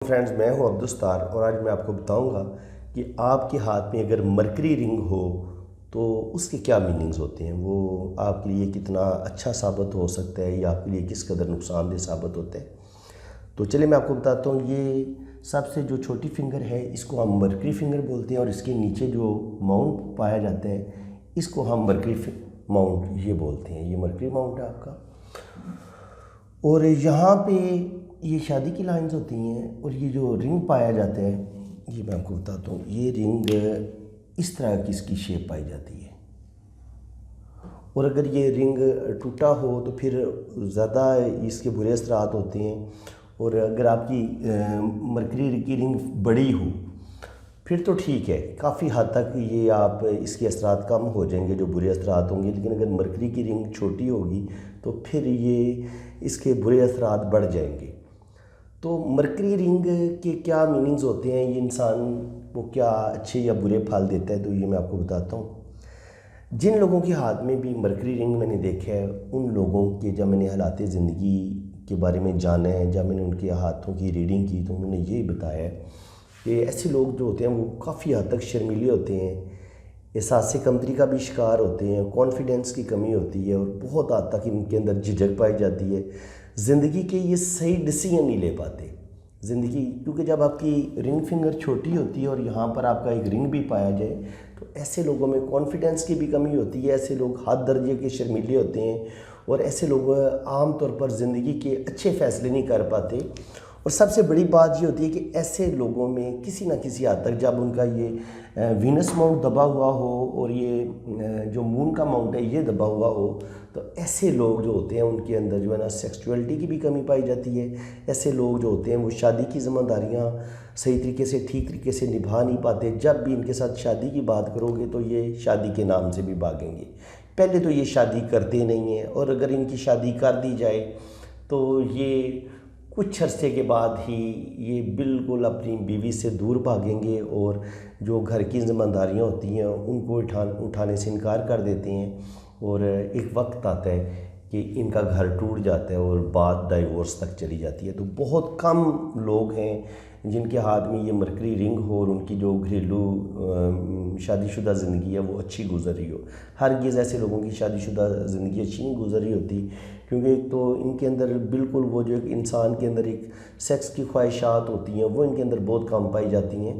Friends, میں ہوں عبدالستار اور آج میں آپ کو بتاؤں گا کہ آپ کے ہاتھ میں اگر مرکری رنگ ہو تو اس کے کیا میننگز ہوتے ہیں، وہ آپ کے لیے کتنا اچھا ثابت ہو سکتا ہے یا آپ کے لیے کس قدر نقصان دہ ثابت ہوتا ہے۔ تو چلے میں آپ کو بتاتا ہوں، یہ سب سے جو چھوٹی فنگر ہے اس کو ہم مرکری فنگر بولتے ہیں، اور اس کے نیچے جو ماؤنٹ پایا جاتا ہے اس کو ہم مرکری ماؤنٹ یہ بولتے ہیں۔ یہ مرکری ماؤنٹ ہے آپ کا، اور یہاں پہ یہ شادی کی لائنز ہوتی ہیں، اور یہ جو رنگ پایا جاتا ہے یہ میں آپ کو بتاتا ہوں۔ یہ رنگ اس طرح کی اس کی شیپ پائی جاتی ہے، اور اگر یہ رنگ ٹوٹا ہو تو پھر زیادہ اس کے برے اثرات ہوتے ہیں، اور اگر آپ کی مرکری کی رنگ بڑی ہو پھر تو ٹھیک ہے، کافی حد تک یہ آپ اس کے اثرات کم ہو جائیں گے جو برے اثرات ہوں گے، لیکن اگر مرکری کی رنگ چھوٹی ہوگی تو پھر یہ اس کے برے اثرات بڑھ جائیں گے۔ تو مرکری رنگ کے کیا میننگز ہوتے ہیں، یہ انسان کو کیا اچھے یا برے پھل دیتا ہے، تو یہ میں آپ کو بتاتا ہوں۔ جن لوگوں کے ہاتھ میں بھی مرکری رنگ میں نے دیکھا ہے، ان لوگوں کے جب میں نے حالات زندگی کے بارے میں جانا ہے، جب میں نے ان کے ہاتھوں کی ریڈنگ کی تو انہوں نے یہی بتایا ہے کہ ایسے لوگ جو ہوتے ہیں وہ کافی حد تک شرمیلے ہوتے ہیں، احساس کمتری کا بھی شکار ہوتے ہیں، کانفیڈنس کی کمی ہوتی ہے، اور بہت حد تک ان کے اندر جھجک پائی جاتی ہے، زندگی کے یہ صحیح ڈیسیژن نہیں لے پاتے زندگی، کیونکہ جب آپ کی رنگ فنگر چھوٹی ہوتی ہے اور یہاں پر آپ کا ایک رنگ بھی پایا جائے تو ایسے لوگوں میں کانفیڈنس کی بھی کمی ہوتی ہے، ایسے لوگ حد درجے کے شرمیلے ہوتے ہیں، اور ایسے لوگ عام طور پر زندگی کے اچھے فیصلے نہیں کر پاتے۔ اور سب سے بڑی بات یہ ہوتی ہے کہ ایسے لوگوں میں کسی نہ کسی حد تک جب ان کا یہ وینس ماؤنٹ دبا ہوا ہو اور یہ جو مون کا ماؤنٹ ہے یہ دبا ہوا ہو، تو ایسے لوگ جو ہوتے ہیں ان کے اندر جو ہے نا سیکسچولیٹی کی بھی کمی پائی جاتی ہے۔ ایسے لوگ جو ہوتے ہیں وہ شادی کی ذمہ داریاں صحیح طریقے سے ٹھیک طریقے سے نبھا نہیں پاتے۔ جب بھی ان کے ساتھ شادی کی بات کرو گے تو یہ شادی کے نام سے بھی بھاگیں گے، پہلے تو یہ شادی کرتے نہیں ہیں، اور اگر ان کی شادی کر دی جائے تو یہ کچھ عرصے کے بعد ہی یہ بالکل اپنی بیوی سے دور بھاگیں گے، اور جو گھر کی ذمہ داریاں ہوتی ہیں ان کو اٹھانے سے انکار کر دیتے ہیں، اور ایک وقت آتا ہے کہ ان کا گھر ٹوٹ جاتا ہے اور بات ڈائیورس تک چلی جاتی ہے۔ تو بہت کم لوگ ہیں جن کے ہاتھ میں یہ مرکری رنگ ہو اور ان کی جو گھریلو شادی شدہ زندگی ہے وہ اچھی گزر رہی ہو۔ ہرگز ایسے لوگوں کی شادی شدہ زندگی اچھی نہیں گزر رہی ہوتی، کیونکہ ایک تو ان کے اندر بالکل وہ جو ایک انسان کے اندر ایک سیکس کی خواہشات ہوتی ہیں وہ ان کے اندر بہت کم پائی جاتی ہیں،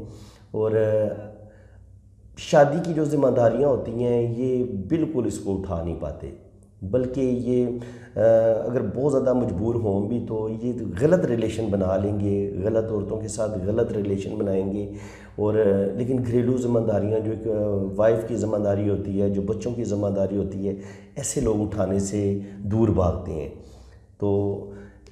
اور شادی کی جو ذمہ داریاں ہوتی ہیں یہ بالکل اس کو اٹھا نہیں پاتے، بلکہ یہ اگر بہت زیادہ مجبور ہوں بھی تو یہ غلط ریلیشن بنا لیں گے، غلط عورتوں کے ساتھ غلط ریلیشن بنائیں گے، اور لیکن گھریلو ذمہ داریاں جو ایک وائف کی ذمہ داری ہوتی ہے، جو بچوں کی ذمہ داری ہوتی ہے، ایسے لوگ اٹھانے سے دور بھاگتے ہیں۔ تو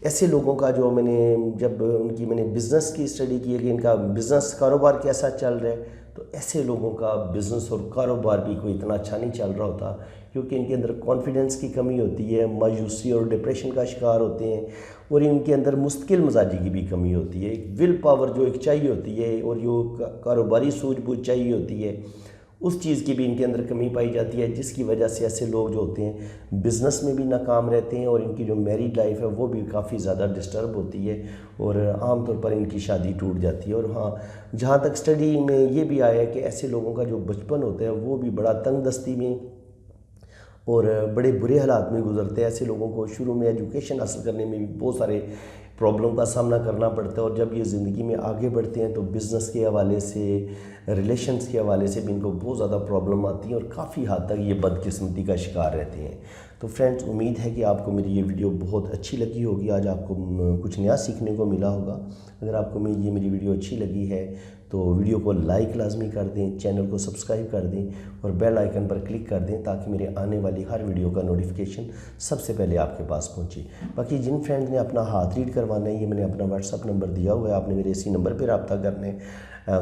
ایسے لوگوں کا جو میں نے جب ان کی میں نے بزنس کی اسٹڈی کی ہے کہ ان کا بزنس کاروبار کیسا چل رہا ہے، تو ایسے لوگوں کا بزنس اور کاروبار بھی کوئی اتنا اچھا نہیں چل رہا ہوتا، کیونکہ ان کے اندر کانفیڈنس کی کمی ہوتی ہے، مایوسی اور ڈپریشن کا شکار ہوتے ہیں، اور ان کے اندر مستقل مزاجی کی بھی کمی ہوتی ہے۔ ایک ول پاور جو ایک چاہیے ہوتی ہے، اور جو کاروباری سوجھ بوجھ چاہیے ہوتی ہے، اس چیز کی بھی ان کے اندر کمی پائی جاتی ہے، جس کی وجہ سے ایسے لوگ جو ہوتے ہیں بزنس میں بھی ناکام رہتے ہیں، اور ان کی جو میریڈ لائف ہے وہ بھی کافی زیادہ ڈسٹرب ہوتی ہے، اور عام طور پر ان کی شادی ٹوٹ جاتی ہے۔ اور ہاں، جہاں تک اسٹڈی میں یہ بھی آیا ہے کہ ایسے لوگوں کا جو بچپن ہوتا ہے وہ بھی بڑا تنگ دستی میں اور بڑے برے حالات میں گزرتے ہیں۔ ایسے لوگوں کو شروع میں ایجوکیشن حاصل کرنے میں بھی بہت سارے پرابلم کا سامنا کرنا پڑتا ہے، اور جب یہ زندگی میں آگے بڑھتے ہیں تو بزنس کے حوالے سے، ریلیشنز کے حوالے سے بھی ان کو بہت زیادہ پرابلم آتی ہیں، اور کافی حد تک یہ بدقسمتی کا شکار رہتے ہیں۔ تو فرینڈز، امید ہے کہ آپ کو میری یہ ویڈیو بہت اچھی لگی ہوگی، آج آپ کو کچھ نیا سیکھنے کو ملا ہوگا۔ اگر آپ کو یہ میری ویڈیو اچھی لگی ہے تو ویڈیو کو لائک لازمی کر دیں، چینل کو سبسکرائب کر دیں، اور بیل آئیکن پر کلک کر دیں تاکہ میرے آنے والی ہر ویڈیو کا نوٹیفیکیشن سب سے پہلے آپ کے پاس پہنچے۔ باقی جن فرینڈز نے اپنا ہاتھ ریڈ کروانا ہے، یہ میں نے اپنا واٹس ایپ نمبر دیا ہوا ہے، آپ نے میرے اسی نمبر پہ رابطہ کرنا ہے۔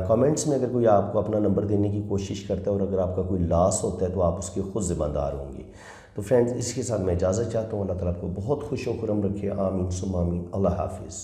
کامنٹس میں اگر کوئی آپ کو اپنا نمبر دینے کی کوشش کرتا ہے اور اگر آپ کا کوئی لاس ہوتا ہے تو آپ اس کے خود ذمہ دار ہوں گے۔ تو فرینڈز، اس کے ساتھ میں اجازت چاہتا ہوں۔ اللہ تعالیٰ آپ کو بہت خوش و خرم رکھے، آمین ثم آمین۔ اللہ حافظ۔